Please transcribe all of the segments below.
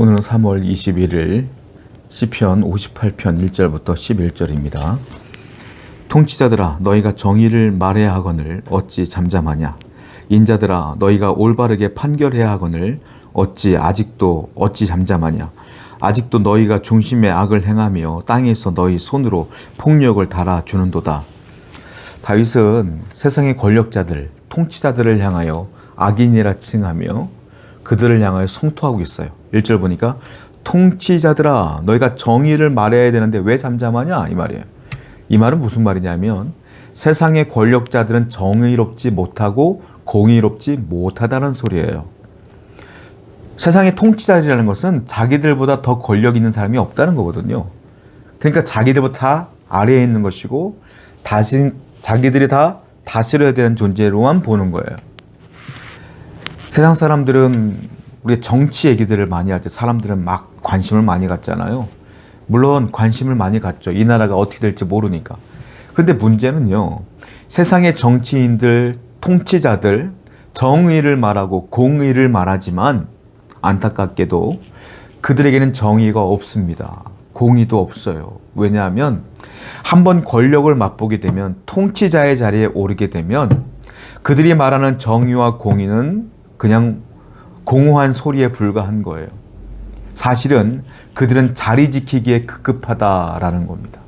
오늘은 3월 21일 시편 58편 1절부터 11절입니다. 통치자들아 너희가 정의를 말해야 하거늘 어찌 잠잠하냐. 인자들아 너희가 올바르게 판결해야 하거늘 어찌 잠잠하냐. 아직도 너희가 중심에 악을 행하며 땅에서 너희 손으로 폭력을 달아주는도다. 다윗은 세상의 권력자들, 통치자들을 향하여 악인이라 칭하며 그들을 향하여 성토하고 있어요. 1절 보니까 통치자들아 너희가 정의를 말해야 되는데 왜 잠잠하냐 이 말이에요. 이 말은 무슨 말이냐면 세상의 권력자들은 정의롭지 못하고 공의롭지 못하다는 소리예요. 세상의 통치자들이라는 것은 자기들보다 더 권력 있는 사람이 없다는 거거든요. 그러니까 자기들보다 아래에 있는 것이고 자기들이 다 다스려야 되는 존재로만 보는 거예요. 세상 사람들은 우리 정치 얘기들을 많이 할 때 사람들은 막 관심을 많이 갖잖아요. 물론 관심을 많이 갖죠. 이 나라가 어떻게 될지 모르니까. 그런데 문제는요. 세상의 정치인들, 통치자들 정의를 말하고 공의를 말하지만 안타깝게도 그들에게는 정의가 없습니다. 공의도 없어요. 왜냐하면 한번 권력을 맛보게 되면 통치자의 자리에 오르게 되면 그들이 말하는 정의와 공의는 그냥 공허한 소리에 불과한 거예요. 사실은 그들은 자리 지키기에 급급하다라는 겁니다.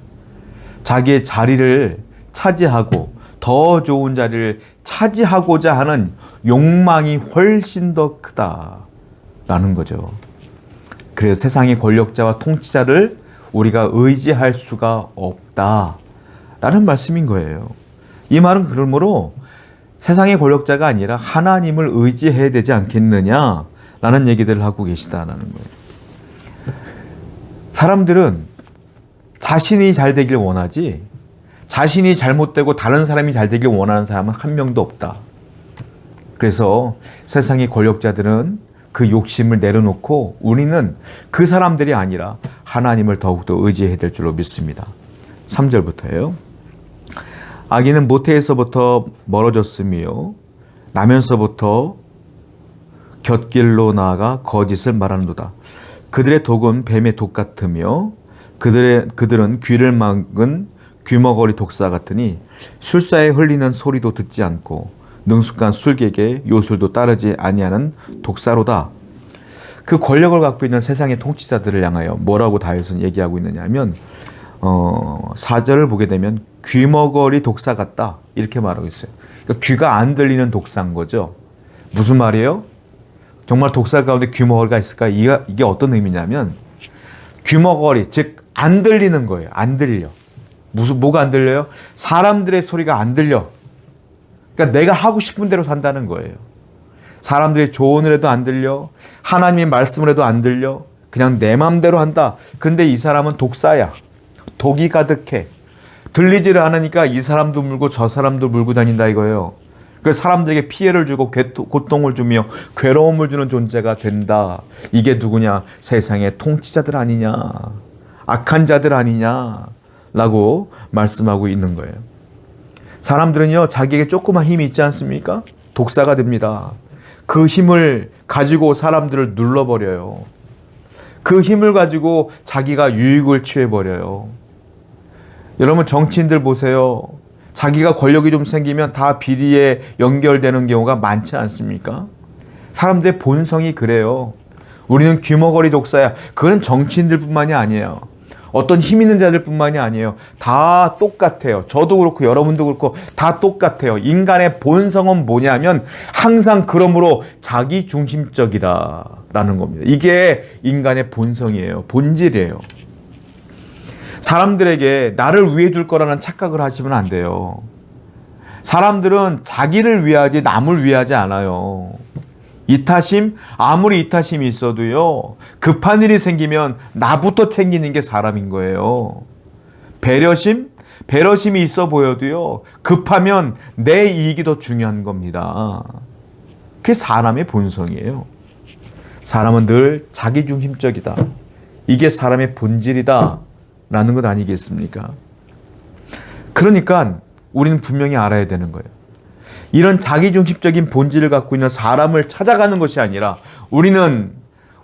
자기의 자리를 차지하고 더 좋은 자리를 차지하고자 하는 욕망이 훨씬 더 크다라는 거죠. 그래서 세상의 권력자와 통치자를 우리가 의지할 수가 없다라는 말씀인 거예요. 이 말은 그러므로 세상의 권력자가 아니라 하나님을 의지해야 되지 않겠느냐라는 얘기들을 하고 계시다라는 거예요. 사람들은 자신이 잘 되길 원하지 자신이 잘못되고 다른 사람이 잘 되길 원하는 사람은 한 명도 없다. 그래서 세상의 권력자들은 그 욕심을 내려놓고 우리는 그 사람들이 아니라 하나님을 더욱더 의지해야 될 줄로 믿습니다. 3절부터예요. 악인은 모태에서부터 멀어졌으며 나면서부터 곁길로 나아가 거짓을 말하는도다. 그들의 독은 뱀의 독 같으며 그들은 귀를 막은 귀머거리 독사 같으니 술사에 흘리는 소리도 듣지 않고 능숙한 술객의 요술도 따르지 아니하는 독사로다. 그 권력을 갖고 있는 세상의 통치자들을 향하여 뭐라고 다윗은 얘기하고 있느냐 하면 4절을 보게 되면 귀머거리 독사 같다 이렇게 말하고 있어요. 그러니까 귀가 안 들리는 독사인 거죠. 무슨 말이에요? 정말 독사 가운데 귀머거리가 있을까? 이게 어떤 의미냐면 귀머거리 즉 안 들리는 거예요. 안 들려. 뭐가 안 들려요? 사람들의 소리가 안 들려. 그러니까 내가 하고 싶은 대로 산다는 거예요. 사람들이 조언을 해도 안 들려. 하나님의 말씀을 해도 안 들려. 그냥 내 마음대로 한다. 그런데 이 사람은 독사야. 독이 가득해. 들리지를 않으니까 이 사람도 물고 저 사람도 물고 다닌다 이거예요. 그래서 사람들에게 피해를 주고 고통을 주며 괴로움을 주는 존재가 된다. 이게 누구냐? 세상의 통치자들 아니냐? 악한 자들 아니냐? 라고 말씀하고 있는 거예요. 사람들은요, 자기에게 조그만 힘이 있지 않습니까? 독사가 됩니다. 그 힘을 가지고 사람들을 눌러버려요. 그 힘을 가지고 자기가 유익을 취해버려요. 여러분 정치인들 보세요. 자기가 권력이 좀 생기면 다 비리에 연결되는 경우가 많지 않습니까? 사람들의 본성이 그래요. 우리는 귀머거리 독사야. 그건 정치인들뿐만이 아니에요. 어떤 힘 있는 자들뿐만이 아니에요. 다 똑같아요. 저도 그렇고 여러분도 그렇고 다 똑같아요. 인간의 본성은 뭐냐면 항상 그러므로 자기중심적이다라는 겁니다. 이게 인간의 본성이에요. 본질이에요. 사람들에게 나를 위해 줄 거라는 착각을 하시면 안 돼요. 사람들은 자기를 위하지 남을 위하지 않아요. 아무리 이타심이 있어도요, 급한 일이 생기면 나부터 챙기는 게 사람인 거예요. 배려심이 있어 보여도요, 급하면 내 이익이 더 중요한 겁니다. 그게 사람의 본성이에요. 사람은 늘 자기중심적이다. 이게 사람의 본질이다. 라는 것 아니겠습니까? 그러니까 우리는 분명히 알아야 되는 거예요. 이런 자기중심적인 본질을 갖고 있는 사람을 찾아가는 것이 아니라 우리는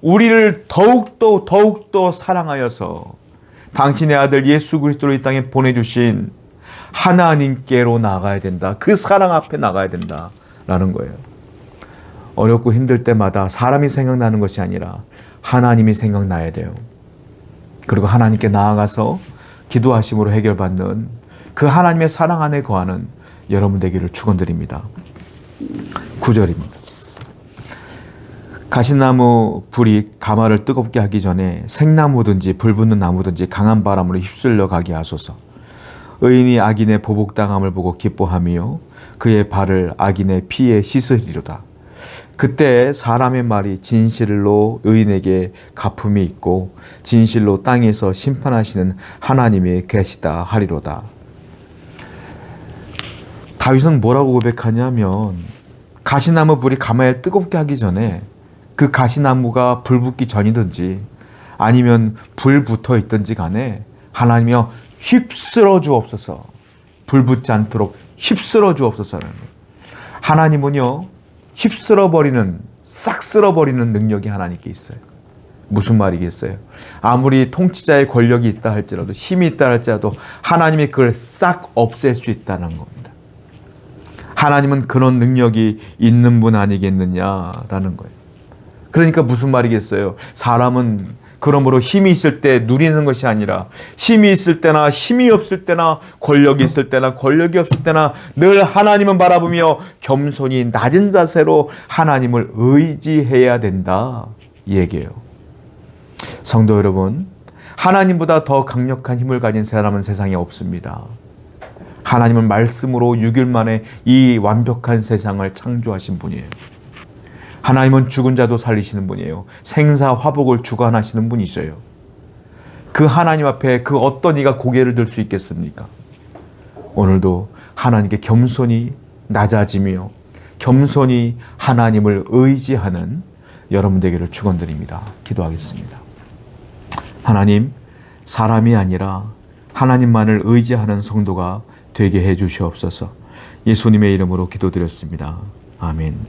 우리를 더욱더 사랑하여서 당신의 아들 예수 그리스도를 이 땅에 보내주신 하나님께로 나가야 된다. 그 사랑 앞에 나가야 된다라는 거예요. 어렵고 힘들 때마다 사람이 생각나는 것이 아니라 하나님이 생각나야 돼요. 그리고 하나님께 나아가서 기도하심으로 해결받는 그 하나님의 사랑 안에 거하는 여러분 되기를 축원드립니다. 9절입니다. 가시나무 불이 가마를 뜨겁게 하기 전에 생나무든지 불붙는 나무든지 강한 바람으로 휩쓸려 가게 하소서. 의인이 악인의 보복당함을 보고 기뻐하며 그의 발을 악인의 피에 씻으리로다. 그때 사람의 말이 진실로 의인에게 갚음이 있고 진실로 땅에서 심판하시는 하나님이 계시다 하리로다. 다윗은 뭐라고 고백하냐면 가시나무 불이 가마에 뜨겁게 하기 전에 그 가시나무가 불 붙기 전이든지 아니면 불 붙어 있든지 간에 하나님이여 휩쓸어 주옵소서. 불 붙지 않도록 휩쓸어 주옵소서라는 거예요. 하나님은요 휩쓸어 버리는, 싹 쓸어 버리는 능력이 하나님께 있어요. 무슨 말이겠어요? 아무리 통치자의 권력이 있다 할지라도, 힘이 있다 할지라도 하나님이 그걸 싹 없앨 수 있다는 겁니다. 하나님은 그런 능력이 있는 분 아니겠느냐라는 거예요. 그러니까 무슨 말이겠어요? 사람은 그러므로 힘이 있을 때 누리는 것이 아니라 힘이 있을 때나 힘이 없을 때나 권력이 있을 때나 권력이 없을 때나 늘 하나님은 바라보며 겸손히 낮은 자세로 하나님을 의지해야 된다 이 얘기예요. 성도 여러분, 하나님보다 더 강력한 힘을 가진 사람은 세상에 없습니다. 하나님은 말씀으로 6일 만에 이 완벽한 세상을 창조하신 분이에요. 하나님은 죽은 자도 살리시는 분이에요. 생사 화복을 주관하시는 분이셔요. 그 하나님 앞에 그 어떤 이가 고개를 들 수 있겠습니까? 오늘도 하나님께 겸손히 낮아지며 겸손히 하나님을 의지하는 여러분 되기를 축원드립니다. 기도하겠습니다. 하나님, 사람이 아니라 하나님만을 의지하는 성도가 되게 해 주시옵소서. 예수님의 이름으로 기도드렸습니다. 아멘.